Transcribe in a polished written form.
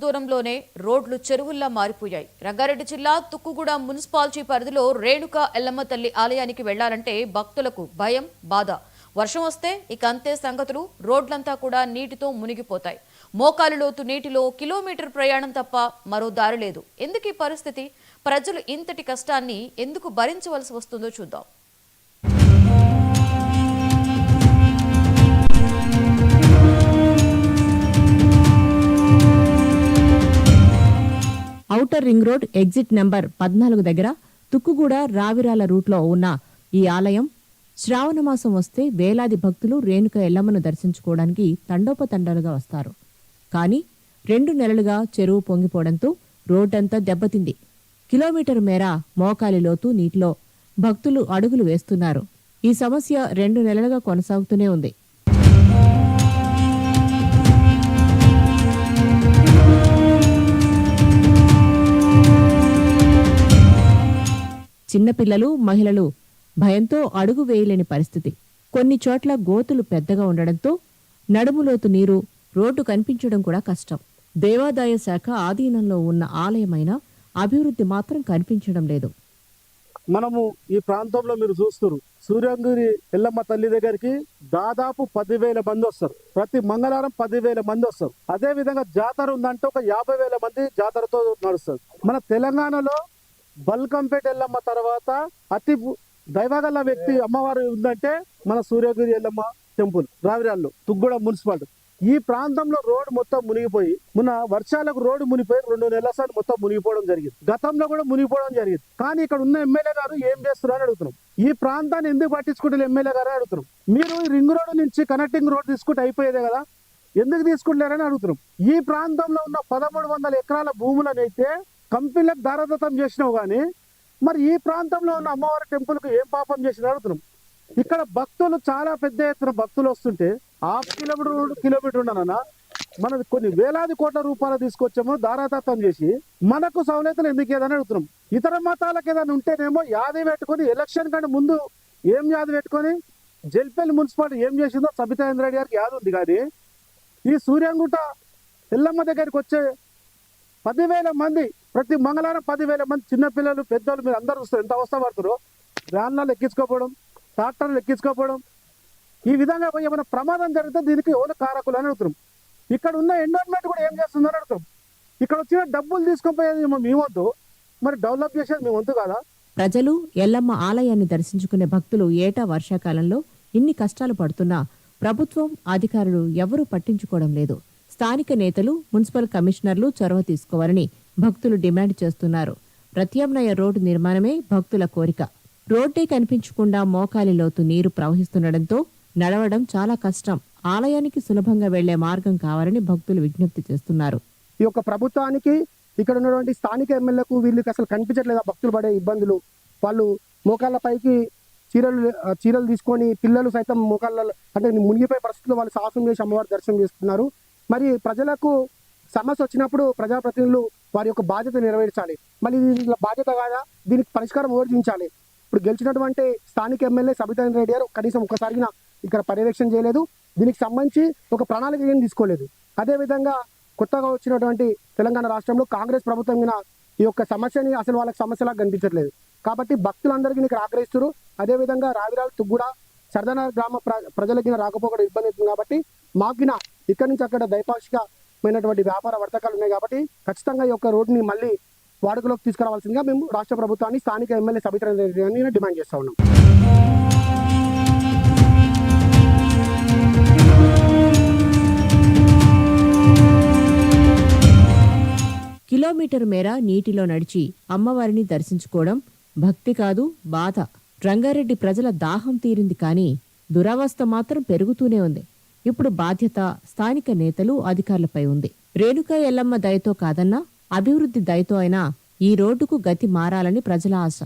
దూరంలోనే రోడ్లు చెరువుల్లా మారిపోయాయి. రంగారెడ్డి జిల్లా తుక్కుగూడ మున్సిపాలిటీ పరిధిలో రేణుకా ఎల్లమ్మ తల్లి ఆలయానికి వెళ్లాలంటే భక్తులకు భయం, బాధ. వర్షం వస్తే ఇక అంతే సంగతులు. రోడ్లంతా కూడా నీటితో మునిగిపోతాయి. మోకాలు లోతు నీటిలో కిలోమీటర్ ప్రయాణం తప్ప మరో దారి లేదు. ఎందుకు ఈ పరిస్థితి? ప్రజలు ఇంతటి కష్టాన్ని ఎందుకు భరించవలసి వస్తుందో చూద్దాం. Outer ring road exit number 14 దగ్గర తుక్కుగూడ రావిరాల రూట్లో ఉన్న ఈ ఆలయం శ్రావణమాసం వస్తే వేలాది భక్తులు రేణుక ఎల్లమ్మను దర్శించుకోవడానికి తండోపతండాలుగా వస్తారు. కానీ 2 నెలలుగా చెరువు పొంగిపోవడంతో రోడ్డంతా దెబ్బతింది. కిలోమీటర్ మేర మోకాలి లోతు నీటిలో భక్తులు అడుగులు వేస్తున్నారు. ఈ సమస్య 2 నెలలుగా కొనసాగుతూనే ఉంది. చిన్నపిల్లలు, మహిళలు భయంతో అడుగు వేయలేని పరిస్థితి. కొన్ని చోట్ల గోతులు పెద్దగా ఉండడంతో నడుములోతు నీరు, రోడ్డు కనిపించడం కూడా కష్టం. దేవాదాయ శాఖ ఆధీనంలో ఉన్న ఆలయమైన అభివృద్ధి మాత్రం కనిపించడం లేదు. మనము ఈ ప్రాంతంలో మీరు చూస్తున్నారు, సూర్యంగిరి ఎల్లమ్మ తల్లి దగ్గరికి దాదాపు 10,000 మంది వస్తారు. ప్రతి మంగళవారం 10,000 మంది వస్తారు. అదే విధంగా జాతర ఉందంటే ఒక 50,000 మంది జాతరతో నడుస్తారు. మన తెలంగాణలో బల్కంపేట ఎల్లమ్మ తర్వాత అతి దైవగల వ్యక్తి అమ్మవారు ఉందంటే మన సూర్యగిరి ఎల్లమ్మ టెంపుల్, రావిరాల్లో, తుగ్గూడ మున్సిపాలిటీ. ఈ ప్రాంతంలో రోడ్డు మొత్తం మునిగిపోయి, మొన్న వర్షాలకు రోడ్డు మునిగిపోయి 2 నెలల సార్లు మొత్తం మునిగిపోవడం జరిగింది. గతంలో కూడా మునిగిపోవడం జరిగింది. కానీ ఇక్కడ ఉన్న ఎమ్మెల్యే గారు ఏం చేస్తున్నారని అడుగుతున్నాం. ఈ ప్రాంతాన్ని ఎందుకు పట్టించుకుంటే ఎమ్మెల్యే గారు అడుగుతున్నాం. మీరు ఈ రింగ్ రోడ్ నుంచి కనెక్టింగ్ రోడ్ తీసుకుంటే అయిపోయేదే కదా, ఎందుకు తీసుకుంటలేరని అడుగుతున్నాం. ఈ ప్రాంతంలో ఉన్న 1300 ఎకరాల భూములనైతే కంపెనీలకు దారదత్తం చేసినావు కానీ మరి ఈ ప్రాంతంలో ఉన్న అమ్మవారి టెంపుల్కి ఏం పాపం చేసిన అడుగుతున్నాం. ఇక్కడ భక్తులు చాలా పెద్ద ఎత్తున భక్తులు వస్తుంటే 1/2 కిలోమీటర్ ఉండనన్నా మనం కొన్ని వేలాది కోట్ల రూపాయలు తీసుకొచ్చామో దారాదత్తం చేసి మనకు సౌలతులు ఎందుకు ఏదని అడుగుతున్నాం. ఇతర మతాలకు ఏదైనా ఉంటేనేమో యాది పెట్టుకొని ఎలక్షన్ కంటే ముందు ఏం యాది పెట్టుకొని జల్పల్లి మున్సిపాలిటీ ఏం చేసిందో సబితాంద్ర రెడ్డి గారికి యాది ఉంది. కానీ ఈ సూర్యంగుట్ట ఎల్లమ్మ దగ్గరికి వచ్చే 10,000 మంది, ప్రతి మంగళవారం 10,000 మంది చిన్నపిల్లలు, పెద్దలు, మీరు అందరూ చూస్తారు ఎంత అవస్థ పడుతారో. వ్యాన్లలో ఎక్కించుకోపోవడం, ట్రాక్టర్లు ఎక్కించుకోపోవడం, ఈ విధంగా ఏమైనా ప్రమాదం జరిగితే దీనికి ఎవరు కారకులు అని అడుగుతాం. ఇక్కడ ఉన్న ఎన్విరాన్మెంట్ కూడా ఏం చేస్తుందని అడుగుతాం. ఇక్కడ వచ్చిన డబ్బులు తీసుకుపోయేది మీ వంతు, మరి డెవలప్ చేసేది మీ వంతు కాదా? ప్రజలు ఎల్లమ్మ ఆలయాన్ని దర్శించుకునే భక్తులు ఏటా వర్షాకాలంలో ఇన్ని కష్టాలు పడుతున్నా ప్రభుత్వం, అధికారులు ఎవరూ పట్టించుకోవడం లేదు. స్థానిక నేతలు, మున్సిపల్ కమిషనర్లు చొరవ తీసుకోవాలని భక్తులు డిమాండ్ చేస్తున్నారు. ప్రత్యామ్నాయ రోడ్డు నిర్మాణమే భక్తుల కోరిక. రోడ్డే కనిపించకుండా మోకాలి లోతు నీరు ప్రవహిస్తుండటంతో నడవడం చాలా కష్టం. ఆలయానికి సులభంగా వెళ్లే మార్గం కావాలని భక్తులు విజ్ఞప్తి చేస్తున్నారు. ఈ యొక్క ప్రభుత్వానికి, ఇక్కడ ఉన్నటువంటి స్థానిక ఎమ్మెల్యేలకు వీళ్ళకి అసలు కనిపించట్లేదు భక్తులు పడే ఇబ్బందులు. వాళ్ళు మోకాళ్ళ పైకి చీరలు తీసుకొని పిల్లలు సైతం మోకాళ్ళ అంటే మునిగిపోయే పరిస్థితుల్లో వాళ్ళు సాహసం చేసి అమ్మవారి దర్శనం చేసుకున్నారు. మరి ప్రజలకు సమస్య వచ్చినప్పుడు ప్రజాప్రతినిధులు వారి యొక్క బాధ్యత నెరవేర్చాలి. మళ్ళీ దీని బాధ్యత కాదా, దీనికి పరిష్కారం ఓర్జించాలి. ఇప్పుడు గెలిచినటువంటి స్థానిక ఎమ్మెల్యే సబితాంద్ర రెడ్డి గారు కనీసం ఒక్కసారిగా ఇక్కడ పర్యవేక్షణ చేయలేదు. దీనికి సంబంధించి ఒక ప్రణాళిక ఏం తీసుకోలేదు. అదేవిధంగా కొత్తగా వచ్చినటువంటి తెలంగాణ రాష్ట్రంలో కాంగ్రెస్ ప్రభుత్వం ఈ యొక్క సమస్యని అసలు వాళ్ళకి సమస్యలాగా కనిపించట్లేదు. కాబట్టి భక్తులందరికీ ఇక్కడ ఆగ్రహిస్తారు. అదేవిధంగా రావిరాలు, తుగ్గూడ, సర్దాన గ్రామ ప్రజలకి రాకపోకడం ఇబ్బంది అవుతుంది. కాబట్టి మాకిన ఇక్కడి నుంచి అక్కడ ద్వైపాక్షికమైనటువంటి వ్యాపార వర్తకాలు ఉన్నాయి. కాబట్టి ఖచ్చితంగా ఈ యొక్క రోడ్డుని మళ్ళీ వాడుకలోకి తీసుకురావాల్సిందిగా మేము రాష్ట్ర ప్రభుత్వాన్ని, స్థానిక ఎమ్మెల్యే సబితాంద్ర రెడ్డి గారిని డిమాండ్ చేస్తా ఉన్నాం. కిలోమీటర్ మేర నీటిలో నడిచి అమ్మవారిని దర్శించుకోవడం భక్తి కాదు, బాధ. రంగారెడ్డి ప్రజల దాహం తీరింది కానీ దురవస్థ మాత్రం పెరుగుతూనే ఉంది. ఇప్పుడు బాధ్యత స్థానిక నేతలు, అధికారులపై ఉంది. రేణుకా ఎల్లమ్మ దయతో కాదన్నా అభివృద్ధి దయతో అయినా ఈ రోడ్డుకు గతి మారాలని ప్రజల ఆశ.